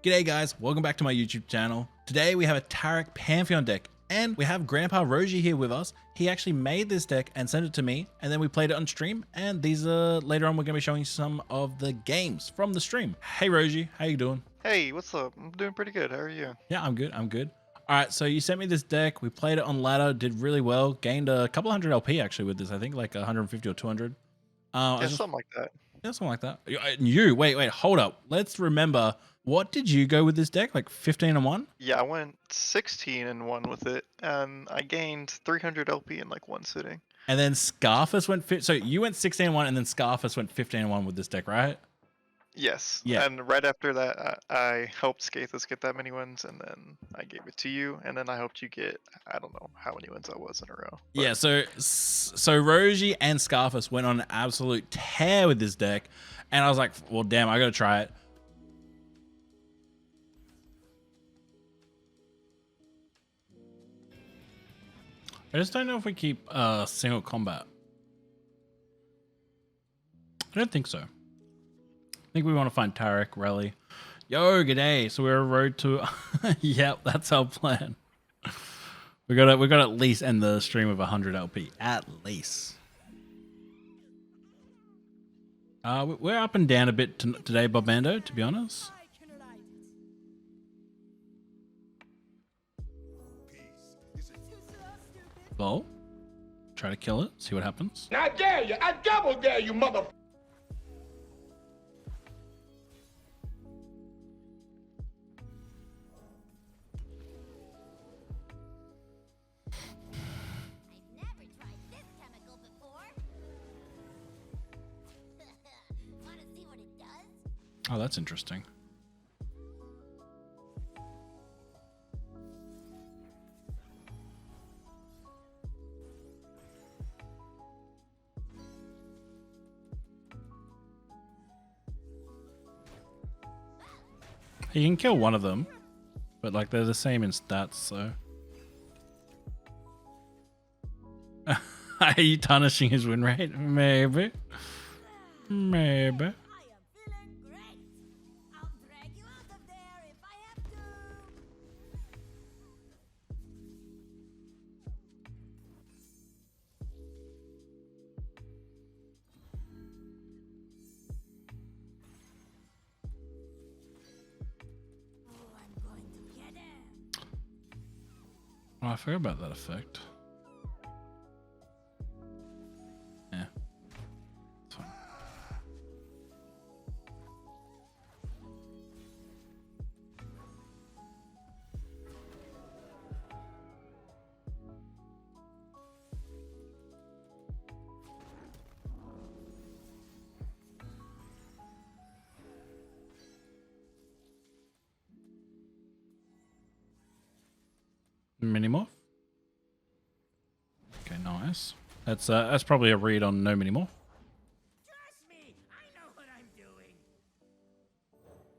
G'day guys, welcome back to my YouTube channel. Today we have a Taric Pantheon deck and we have GrandpaRojis here with us. He actually made this deck and sent it to me and then we played it on stream, and these are later on we're going to be showing some of the games from the stream. Hey Roji, how you doing? Hey, what's up? I'm doing pretty good. How are you? Yeah, I'm good. All right, so you sent me this deck. We played it on ladder, did really well, gained a couple hundred LP actually with this. I think like 150 or 200. Something like that. Yeah, something like that. Wait, hold up. Let's remember, what did you go with this deck? Like 15 and 1? Yeah, I went 16 and 1 with it, and I gained 300 LP in like one sitting. And then Scarfus went, so you went 16 and 1, and then Scarfus went 15 and 1 with this deck, right? Yes. Yeah. And right after that, I helped Skathis get that many wins, and then I gave it to you, and then I helped you get, I don't know how many wins that was in a row. But Yeah, so Roji and Scarfus went on an absolute tear with this deck, and I was like, well, damn, I gotta try it. I just don't know if we keep single combat. I don't think so. I think we want to find Taric, Rally. Yo, g'day. So we're a road to... Yep, that's our plan. We got to at least end the stream with 100 LP. At least. We're up and down a bit today, Bobando, to be honest. Well, try to kill it, see what happens. I dare you! I double dare you, mother... Oh, that's interesting. You can kill one of them, but like they're the same in stats, so. Are you tarnishing his win rate? Maybe. Maybe. Oh, I forgot about that effect. Yeah. It's fine. Minimorph. Okay, nice. That's probably a read on no Minimorph. Trust me, I know what I'm doing.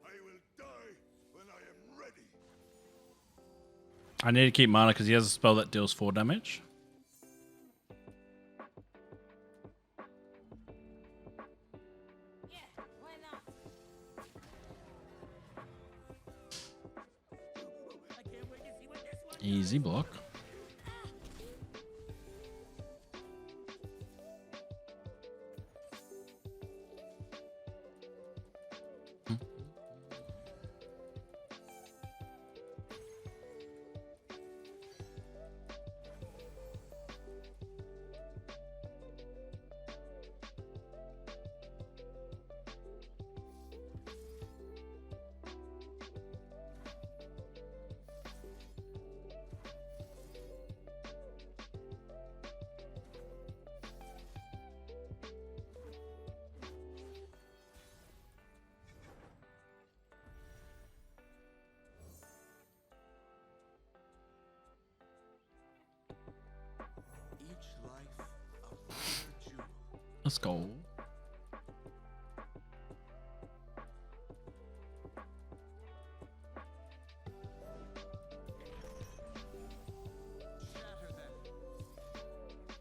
I will die when I am ready. I need to keep mana because he has a spell that deals 4 damage. Yeah, why not? I can't wait to see what this one... Easy block. Each life a rare jewel. Let's go. Shatter them.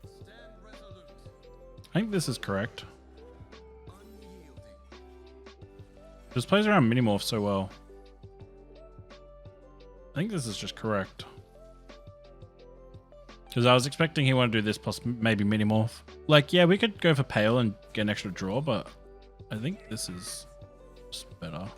Stand resolute. I think this is correct. Unyielding. Just plays around Minimorph so well. think this is just correct. Because I was expecting he wanted to do this plus maybe Minimorph. Like, yeah, we could go for Pale and get an extra draw, but I think this is just better.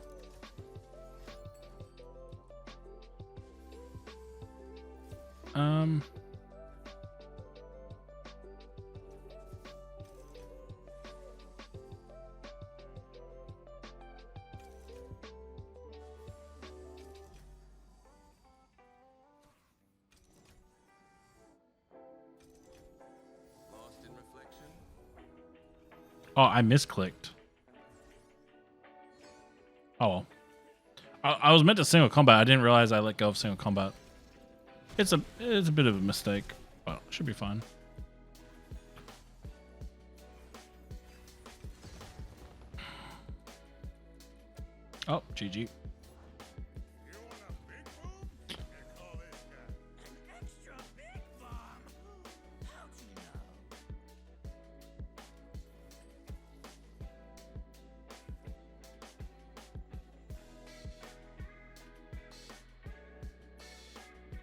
Oh, I misclicked. Oh well. I was meant to single combat. I didn't realize I let go of single combat. It's a bit of a mistake, but it should be fine. Oh, GG. You want a big boom? Here, call this guy. An extra big bomb. How'd you know?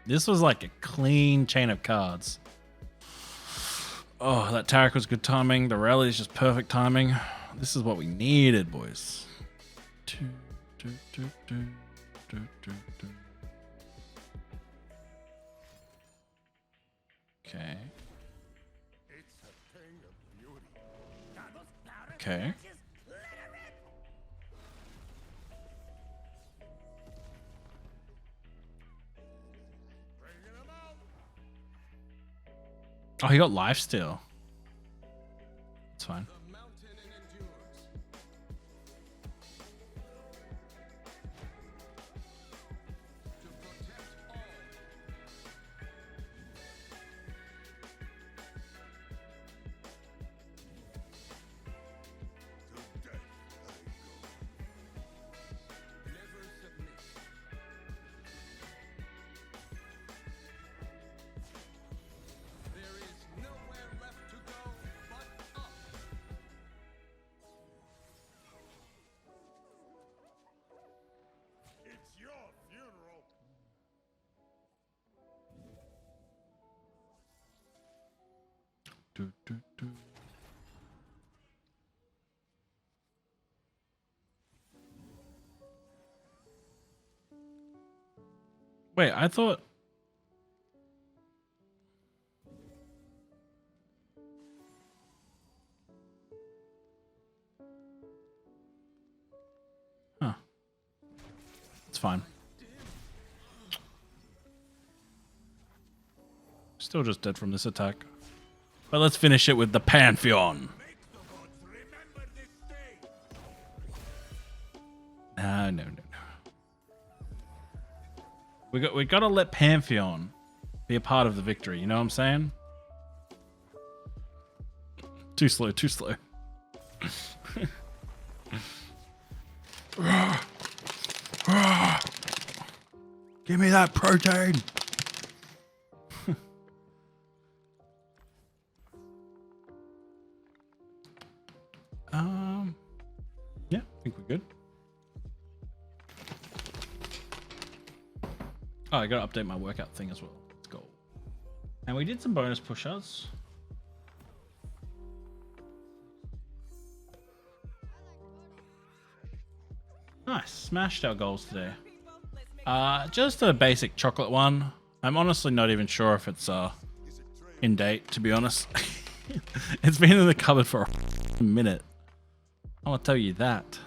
This was like a clean chain of cards. Oh, that Taric was good timing. The rally is just perfect timing. This is what we needed, boys. Okay. It's a thing of beauty. Goggles, powder, Okay. matches, let her rip. Bringing them out. Oh, he got lifesteal. It's fine. The mountain and endures. To protect all. To death I go. Never submit. There is nowhere left to go but up. It's your funeral. Wait, I thought. Huh. It's fine. Still just dead from this attack. But let's finish it with the Pantheon. Make the gods remember this day. No. We gotta let Pantheon be a part of the victory. You know what I'm saying? Too slow. Give me that protein. Yeah, I think we're good. Oh, I gotta update my workout thing as well. Let's go. And we did some bonus push-ups. Nice, smashed our goals today. Just a basic chocolate one. I'm honestly not even sure if it's in date, to be honest. It's been in the cupboard for a minute. I want to tell you that.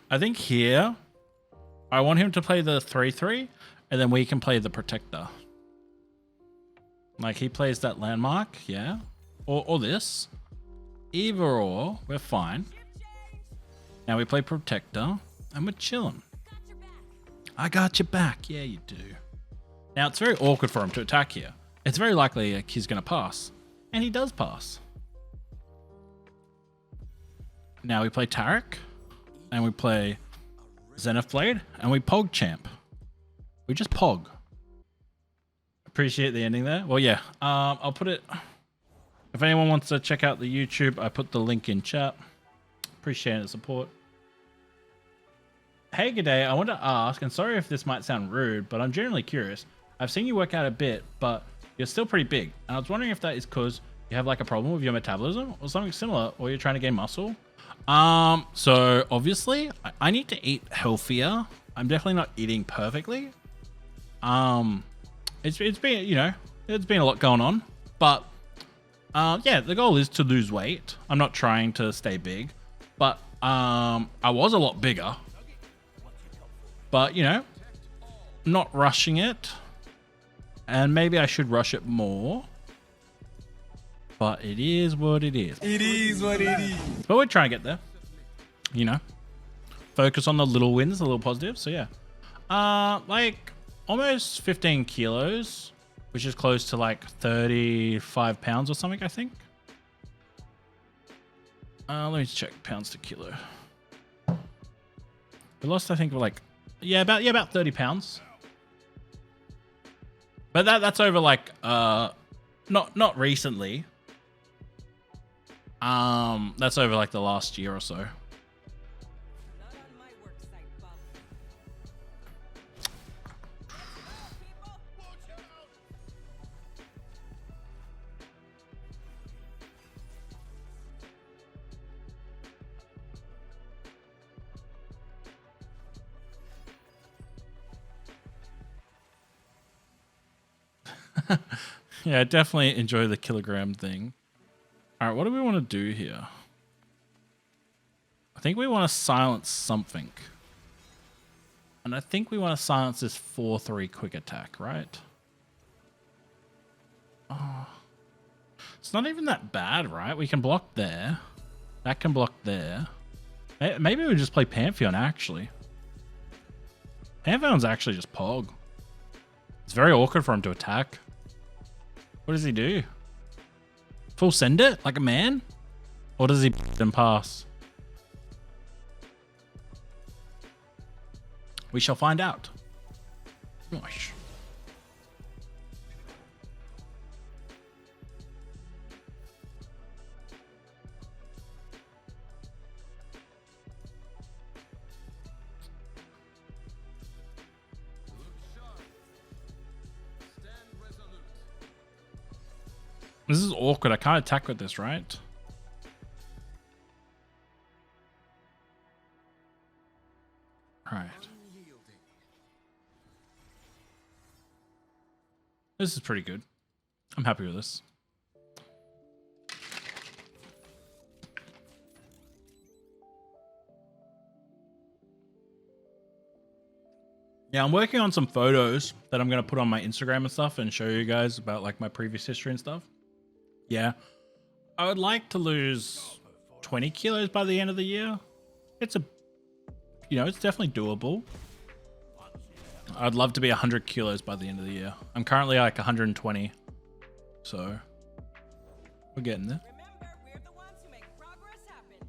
I think here, I want him to play the 3/3, and then we can play the Protector. Like he plays that landmark, yeah, or this. Either or, we're fine. Now we play Protector, and we're chilling. I got your back. Yeah, you do. Now it's very awkward for him to attack here. It's very likely like, he's going to pass, and he does pass. Now we play Taric, and we play Zenith Blade, and we Pog Champ. We just Pog. Appreciate the ending there. Well, yeah. I'll put it. If anyone wants to check out the YouTube, I put the link in chat. Appreciate the support. Hey, G'day. I want to ask, and sorry if this might sound rude, but I'm generally curious. I've seen you work out a bit, but you're still pretty big. And I was wondering if that is because you have like a problem with your metabolism or something similar, or you're trying to gain muscle. So obviously I need to eat healthier. I'm definitely not eating perfectly. It's been, you know, it's been a lot going on, but yeah, the goal is to lose weight. I'm not trying to stay big, but I was a lot bigger, but you know, I'm not rushing it, and maybe I should rush it more, but it is what it is. It is what it is. But we're trying to get there, you know, focus on the little wins, the little positives. So yeah, like almost 15 kilos, which is close to like 35 pounds or something, I think. Let me check pounds to kilo. We lost, I think, like, about 30 pounds. But that's over like, not recently. That's over like the last year or so. Not on my work site, Bob. Yeah, I definitely enjoy the kilogram thing. All right, what do we want to do here? I think we want to silence something. And I think we want to silence this 4-3 quick attack, right? Oh. It's not even that bad, right? We can block there. That can block there. Maybe we just play Pantheon, actually. Pantheon's actually just Pog. It's very awkward for him to attack. What does he do? Full send it like a man? Or does he then pass? We shall find out. Gosh. This is awkward. I can't attack with this, right? Right. This is pretty good. I'm happy with this. Yeah, I'm working on some photos that I'm going to put on my Instagram and stuff and show you guys about like my previous history and stuff. Yeah. I would like to lose 20 kilos by the end of the year. It's it's definitely doable. I'd love to be 100 kilos by the end of the year. I'm currently like 120. So we're getting there. Remember, we're the ones who make progress happen.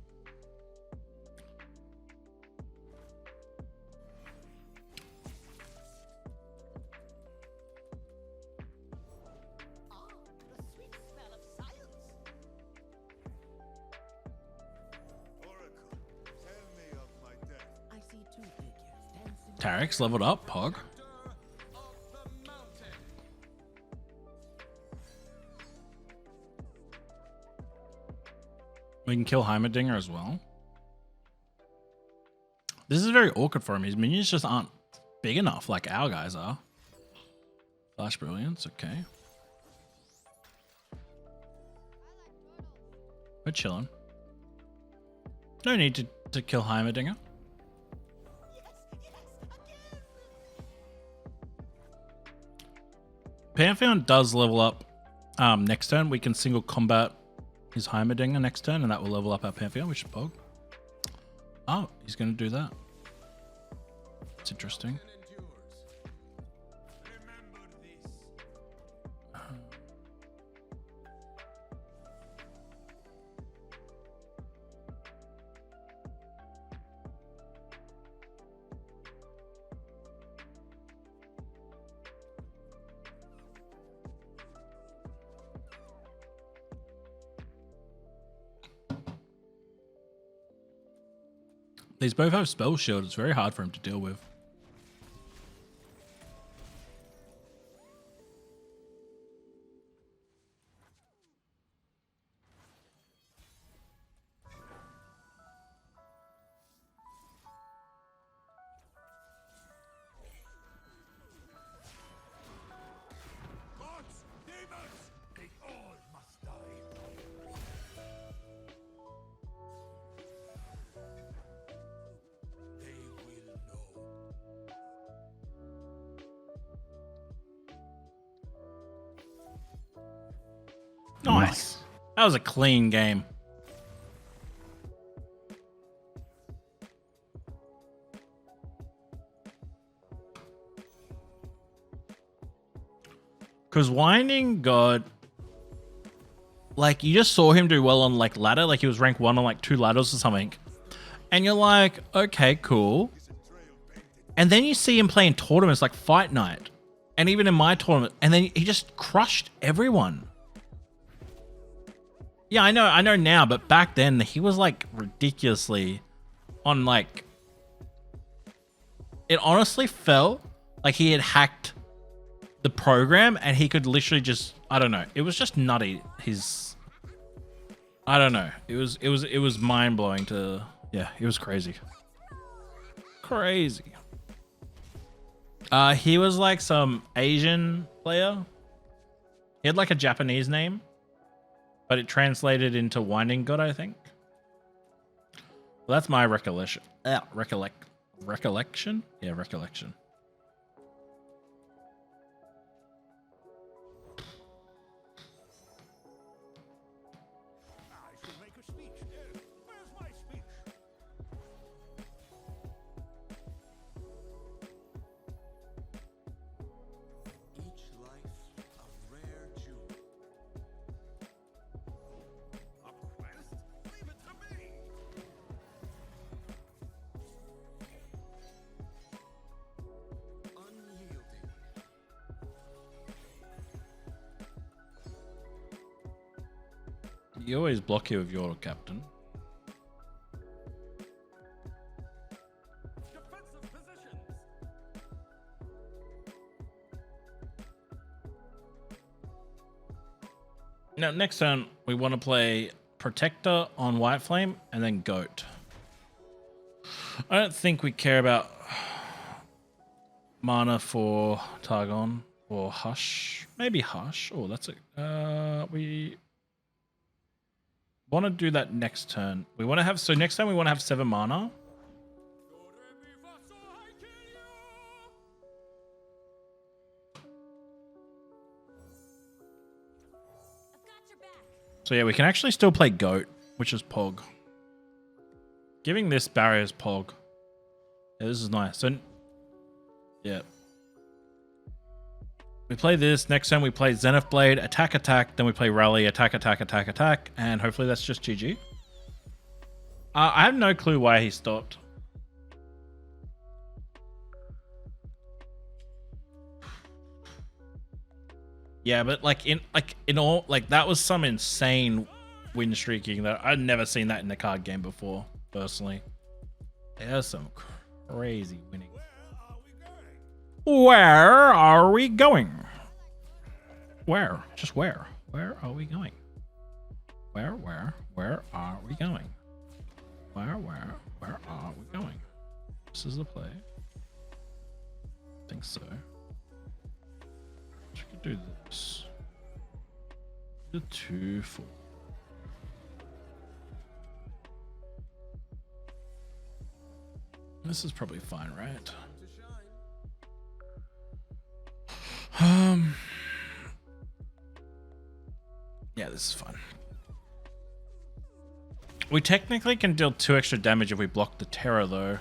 The sweet smell of science. Oracle, tell me of my death. I see two figures dancing. Taric's leveled up, Pog. We can kill Heimerdinger as well. This is very awkward for him. His minions just aren't big enough like our guys are. Flash Brilliance, okay. We're chilling. No need to kill Heimerdinger. Pantheon does level up next turn. We can single combat his Heimerdinger next turn, and that will level up our Pantheon, which is Pog. Oh, he's going to do that. That's interesting. Remember this. These both have spell shield. It's very hard for him to deal with. Gods, demons, they all must die. They will know. Nice. That was a clean game. Because Winding got, like, you just saw him do well on, like, ladder. Like, he was rank 1 on, like, 2 ladders or something. And you're like, okay, cool. And then you see him playing tournaments like Fight Night. And even in my tournament. And then he just crushed everyone. Yeah, I know now. But back then, he was, like, ridiculously on, like... It honestly felt like he had hacked the program and he could literally just, I don't know, it was just nutty. I don't know, it was mind-blowing to, yeah, it was crazy. He was like some Asian player. He had like a Japanese name, but it translated into Winding God, I think. Well, that's my recollection. Recollection? Yeah, recollection. I should make a speech. Yes. Where's my speech? Each life a rare jewel. A quest? Leave it to me. Unyielding. You always block here with your captain. Defensive positions. Now, next turn, we want to play Protector on Whiteflame and then Goat. I don't think we care about mana for Targon or Hush. Maybe Hush. Oh, that's a... we want to do that next turn. We want to have... So next time we want to have 7 mana. I've got your back. So yeah, we can actually still play Goat, which is Pog. Giving this barrier is Pog. Yeah, this is nice. So, yeah. We play this. Next time we play Zenith Blade, attack, attack. Then we play Rally, attack, attack, attack, attack. And hopefully that's just GG. I have no clue why he stopped. Yeah, but like in all, like that was some insane win streaking that I'd never seen that in a card game before, personally. There's some crazy winning. Where are we going? Where? Just where? Where are we going? Where are we going? Where are we going? This is the play. I think so. We could do this. The 2-4. This is probably fine, right? Yeah, this is fun. We technically can deal 2 extra damage if we block the Terror, though.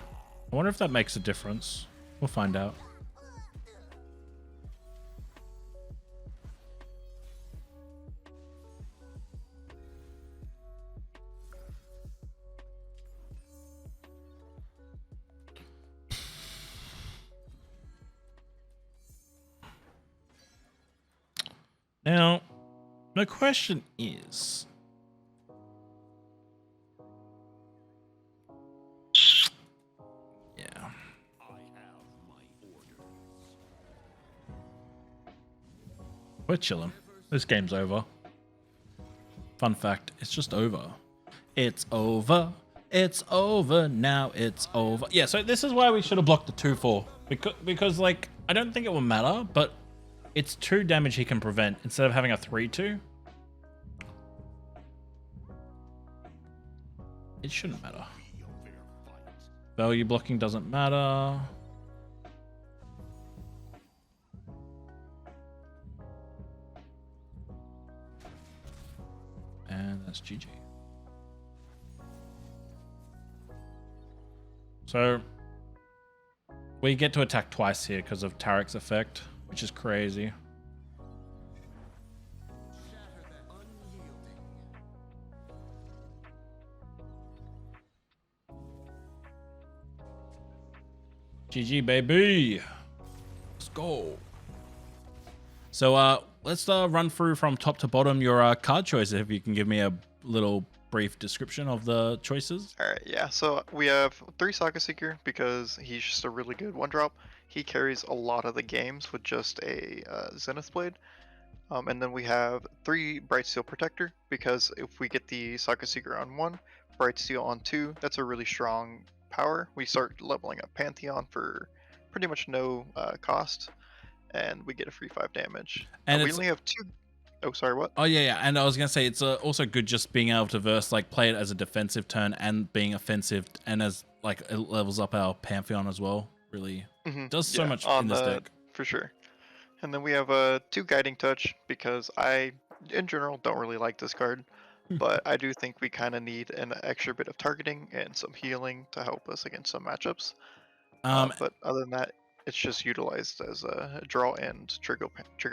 I wonder if that makes a difference. We'll find out. Now, the question is... We're chilling. This game's over. Fun fact, it's just over. It's over. It's over. Now it's over. Yeah, so this is why we should have blocked the 2-4. Because like, I don't think it will matter, but it's 2 damage he can prevent instead of having a 3-2. It shouldn't matter. Value blocking doesn't matter. And that's GG. So we get to attack twice here because of Taric's effect, which is crazy. GG, baby. Let's go. So let's run through from top to bottom your card choices. If you can give me a little brief description of the choices. All right, yeah. So we have 3 Saga Seeker because he's just a really good 1-drop. He carries a lot of the games with just a Zenith Blade. And then we have 3 Bright Steel Protector because if we get the Saga Seeker on 1, Bright Steel on 2, that's a really strong power. We start leveling up Pantheon for pretty much no cost, and we get a free 5 damage. And we only have 2. Oh, sorry, what? Oh yeah, and I was gonna say it's also good just being able to play it as a defensive turn and being offensive, and as like it levels up our Pantheon as well. Really does so much in this deck for sure. And then we have 2 Guiding Touch because I, in general, don't really like this card. But I do think we kind of need an extra bit of targeting and some healing to help us against some matchups. But other than that, it's just utilized as a draw and trigger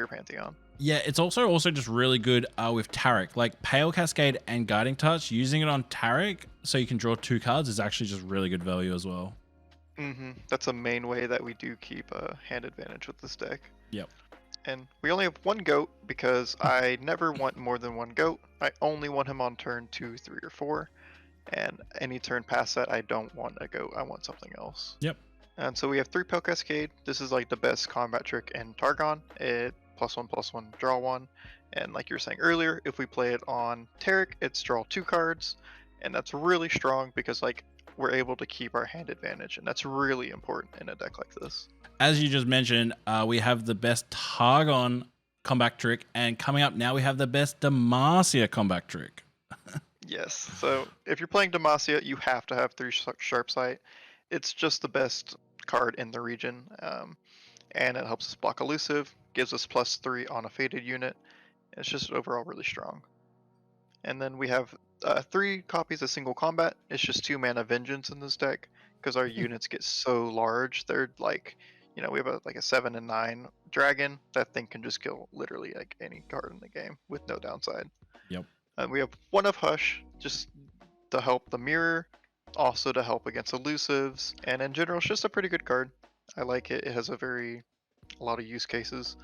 Pantheon. Yeah, it's also just really good with Taric. Like Pale Cascade and Guiding Touch, using it on Taric so you can draw 2 cards is actually just really good value as well. That's a main way that we do keep a hand advantage with this deck. Yep. And we only have 1 goat because I never want more than 1 goat. I only want him on turn 2, 3, or 4. And any turn past that, I don't want a goat. I want something else. Yep. And so we have 3 Pale Cascade. This is like the best combat trick in Targon. It +1/+1, draw 1. And like you were saying earlier, if we play it on Taric, it's draw 2 cards. And that's really strong because like we're able to keep our hand advantage. And that's really important in a deck like this. As you just mentioned, we have the best Targon comeback trick, and coming up now we have the best Demacia comeback trick. Yes, so if you're playing Demacia, you have to have 3 Sharp Sight. It's just the best card in the region, and it helps us block elusive, gives us +3 on a faded unit. It's just overall really strong. And then we have 3 copies of Single Combat. It's just 2 mana Vengeance in this deck because our units get so large. They're like, we have a 7 and 9 dragon. That thing can just kill literally like any card in the game with no downside. Yep. And we have 1 of Hush just to help the mirror, also to help against elusives, and in general, it's just a pretty good card. I like it. It has a lot of use cases.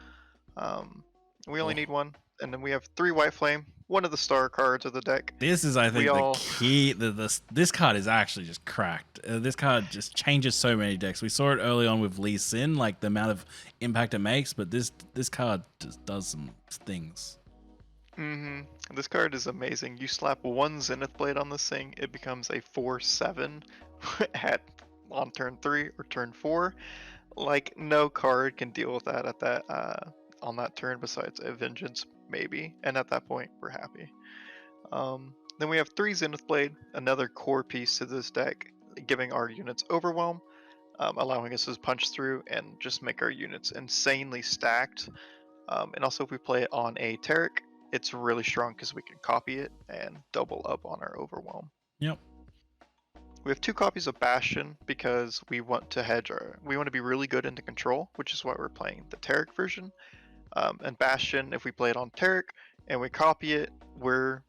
We only need 1, and then we have 3 Whiteflame, one of the star cards of the deck. This is, I think, the key. This card is actually just cracked. This card just changes so many decks. We saw it early on with Lee Sin, like the amount of impact it makes, but this card just does some things. This card is amazing. You slap 1 Zenith Blade on this thing, it becomes a 4/7 on turn 3 or turn 4. Like no card can deal with that on that turn besides a Vengeance maybe, and at that point we're happy. Then we have 3 Zenith Blade, another core piece to this deck, giving our units Overwhelm, allowing us to punch through and just make our units insanely stacked. And also if we play it on a Taric, it's really strong because we can copy it and double up on our Overwhelm. Yep. We have 2 copies of Bastion because we want to we want to be really good into control, which is why we're playing the Taric version. And Bastion, if we play it on Taric and we copy it, we're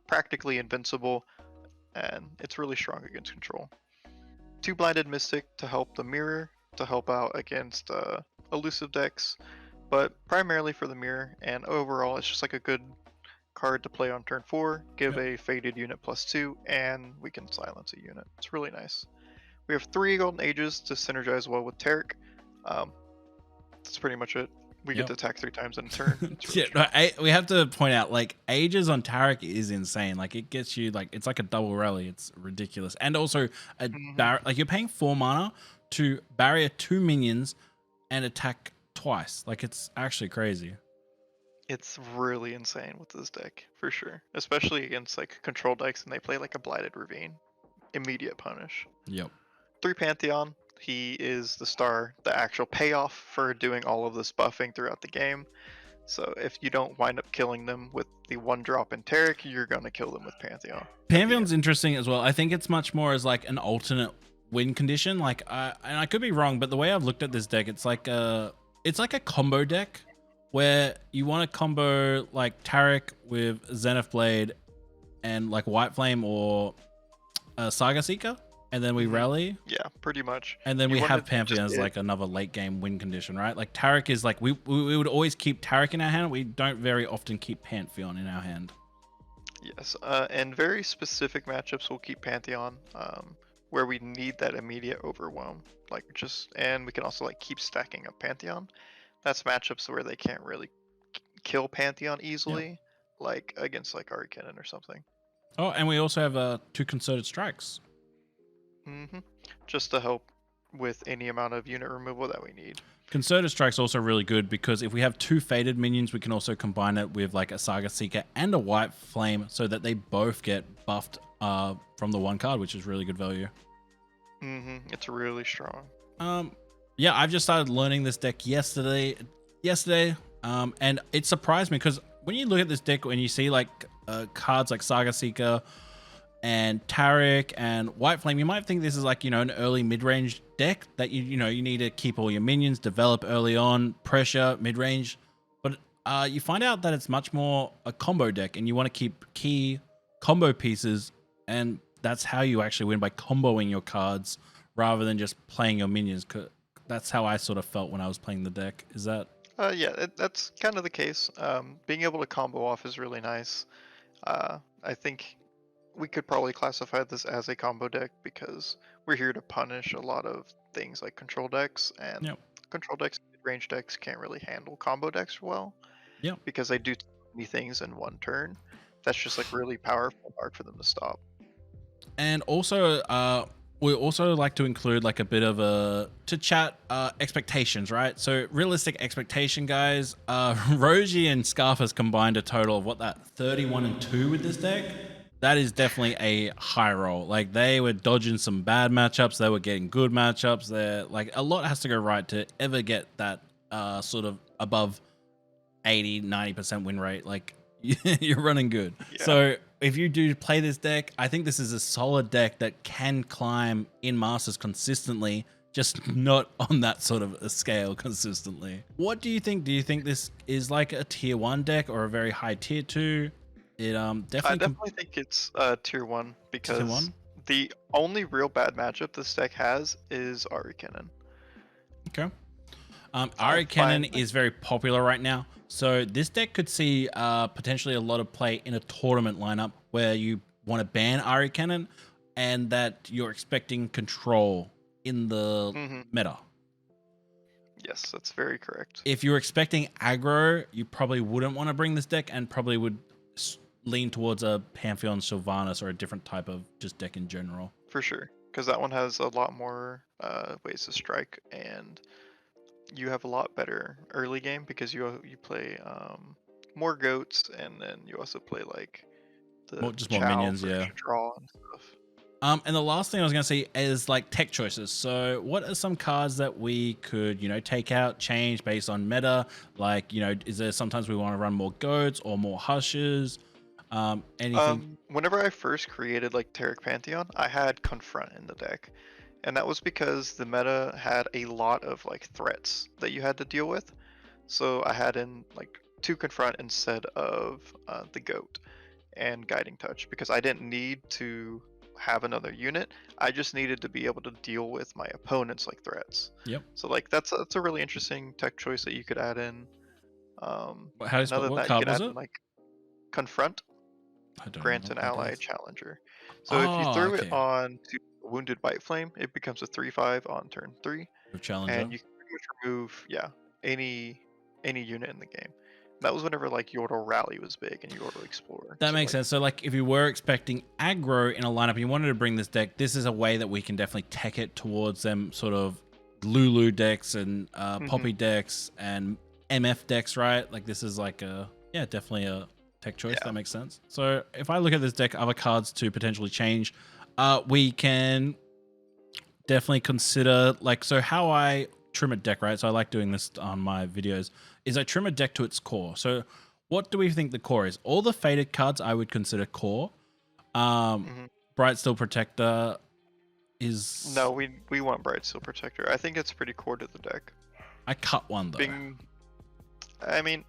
practically invincible, and it's really strong against control. 2 Blinded Mystic to help the mirror, to help out against elusive decks, but primarily for the mirror, and overall it's just like a good card to play on turn 4, give a faded unit +2, and we can silence a unit. It's really nice. We have 3 Golden Ages to synergize well with Taric. That's pretty much it. We Yep. get to attack 3 times in a turn. It's Yeah, really no, we have to point out, like, ages on Taric is insane. Like, it gets you, like, it's like a double rally. It's ridiculous. And also, like, you're paying 4 mana to barrier 2 minions and attack twice. Like, it's actually crazy. It's really insane with this deck, for sure. Especially against, like, control decks and they play, like, a Blighted Ravine. Immediate punish. Yep. 3 Pantheon. He is the star, the actual payoff for doing all of this buffing throughout the game. So if you don't wind up killing them with the 1 drop in Taric, you're going to kill them with Pantheon. Pantheon's interesting as well. I think it's much more as like an alternate win condition. Like, and I could be wrong, but the way I've looked at this deck, it's like a combo deck where you want to combo like Taric with Zenith Blade and like Whiteflame or Saga Seeker, and then we rally. Yeah, pretty much. And then You we wanna have Pantheon just as like another late game win condition, right? Like Taric is like we would always keep Taric in our hand. We don't very often keep Pantheon in our hand. Yes, and very specific matchups will keep Pantheon, where we need that immediate overwhelm. Like and we can also like keep stacking up Pantheon. That's matchups where they can't really kill Pantheon easily, like against like Arcane or something. Oh, and we also have 2 concerted strikes. Just to help with any amount of unit removal that we need. Concerted strike's also really good because if we have 2 faded minions, we can also combine it with like a Saga Seeker and a Whiteflame so that they both get buffed from the 1 card, which is really good value. It's really strong. Yeah, I've just started learning this deck yesterday, and it surprised me because when you look at this deck and you see like cards like Saga Seeker and Taric and Whiteflame, you might think this is like, an early mid-range deck that you need to keep all your minions, develop early on, pressure mid-range, but you find out that it's much more a combo deck, and you want to keep key combo pieces, and that's how you actually win, by comboing your cards rather than just playing your minions. That's how I sort of felt when I was playing the deck. Is that? Yeah, that's kind of the case. Being able to combo off is really nice. I think we could probably classify this as a combo deck because we're here to punish a lot of things like control decks, and control decks, range decks can't really handle combo decks well. Yeah. Because they do too many things in one turn. That's just like really powerful and hard for them to stop. And also, we also like to include like a bit of expectations, right? So realistic expectation, guys. Roji and Scarf has combined a total of 31-2 with this deck. That is definitely a high roll. Like, they were dodging some bad matchups, they were getting good matchups. They're like, a lot has to go right to ever get that sort of above 80-90% win rate. Like, you're running good. Yeah. So if you do play this deck, I think this is a solid deck that can climb in Masters consistently, just not on that sort of a scale consistently. What do you think? Do you think this is like a tier 1 deck or a very high tier 2? It I definitely think it's tier 1 because tier 1? The only real bad matchup this deck has is Ari Cannon. Okay. Ari Cannon is very popular right now. So this deck could see potentially a lot of play in a tournament lineup where you want to ban Ari Cannon and that you're expecting control in the meta. Yes, that's very correct. If you're expecting aggro, you probably wouldn't want to bring this deck and probably would lean towards a Pantheon Sylvanas or a different type of just deck in general. For sure, because that one has a lot more ways to strike, and you have a lot better early game because you play more goats, and then you also play like more minions, yeah. Draw and stuff. And the last thing I was going to say is like tech choices. So what are some cards that we could, take out, change based on meta? Like, is there sometimes we want to run more goats or more hushes? Anything? Whenever I first created like Taric Pantheon, I had Confront in the deck. And that was because the meta had a lot of like threats that you had to deal with. So I had in like 2 Confront instead of the Goat and Guiding Touch because I didn't need to have another unit. I just needed to be able to deal with my opponent's like threats. Yep. So like that's a really interesting tech choice that you could add in. What card was it? Like Confront. Grant an ally challenger. So if you threw it on to Wounded Whiteflame, it becomes a 3/5 on turn 3. Challenger. And you can pretty much remove any any unit in the game. That was whenever like Yordle Rally was big and Yordle Explorer. That So, makes like, sense. So like if you were expecting aggro in a lineup and you wanted to bring this deck, this is a way that we can definitely tech it towards them sort of Lulu decks and Poppy decks and MF decks, right? Like this is like definitely a tech choice. Yeah. That makes sense. So if I look at this deck, other cards to potentially change, we can definitely consider like, so how I trim a deck, right? So I like doing this on my videos, is I trim a deck to its core. So what do we think the core is? All the faded cards I would consider core. Bright Steel Protector is... No, we want Bright Steel Protector. I think it's pretty core to the deck. I cut one though. I mean,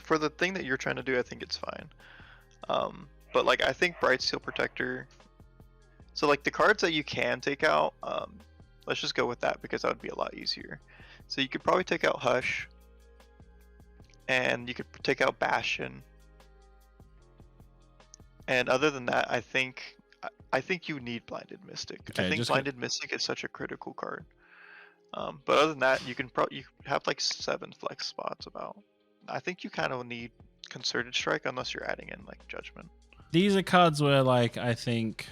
for the thing that you're trying to do, I think it's fine. But like, I think Bright Steel Protector. So like the cards that you can take out, let's just go with that because that would be a lot easier. So you could probably take out Hush, and you could take out Bastion. And other than that, I think you need Blinded Mystic. Okay, I think Blinded Mystic is such a critical card. But other than that, you have like 7 flex spots about. I think you kind of need Concerted Strike unless you're adding in like Judgment. These are cards where like I think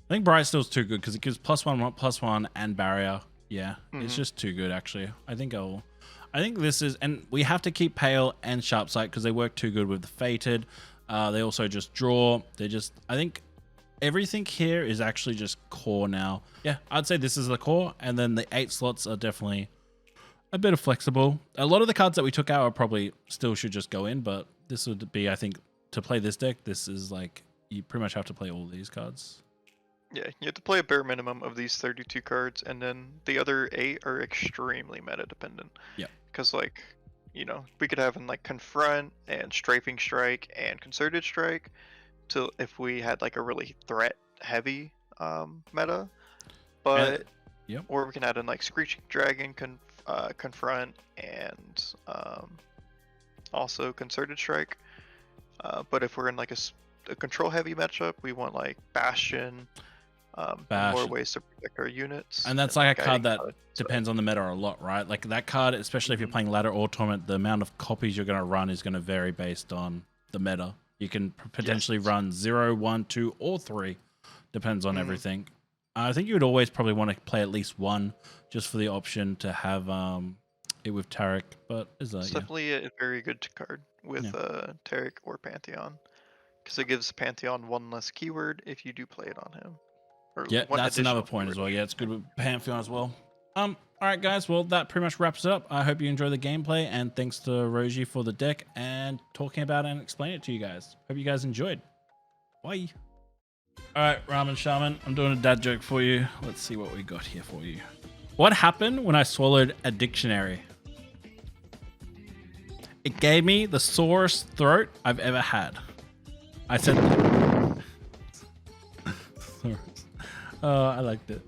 Bright Steel's too good because it gives +1/+1 and barrier. Yeah, it's just too good actually. I think this is, and we have to keep Pale and Sharp Sight because they work too good with the Fated. They also just draw. I think everything here is actually just core now. Yeah, I'd say this is the core, and then the 8 slots are definitely a bit of flexible. A lot of the cards that we took out are probably still should just go in, but this would be, I think, to play this deck, this is like, you pretty much have to play all these cards. Yeah, you have to play a bare minimum of these 32 cards, and then the other 8 are extremely meta dependent. Yeah. Because like, we could have in like Confront and Strafing Strike and Concerted Strike, to if we had like a really threat heavy meta. But or we can add in like Screeching Dragon, Confront, and also Concerted Strike. But if we're in like a control heavy matchup, we want like Bastion. More ways to protect our units. And that's like a card that depends on the meta a lot, right? Like that card, especially if you're playing ladder or tournament, the amount of copies you're going to run is going to vary based on the meta. You can potentially run 0, 1, 2, or 3. Depends on everything. I think you would always probably want to play at least 1 just for the option to have it with Taric. But is that it's definitely a very good card with Taric or Pantheon, because it gives Pantheon 1 less keyword if you do play it on him. Yeah, that's another point as well. Yeah, it's good with Pantheon as well. All right, guys. Well, that pretty much wraps it up. I hope you enjoy the gameplay, and thanks to Roji for the deck and talking about it and explaining it to you guys. Hope you guys enjoyed. Bye. All right, Ramen Shaman, I'm doing a dad joke for you. Let's see what we got here for you. What happened when I swallowed a dictionary? It gave me the sorest throat I've ever had. I said... Oh, I liked it.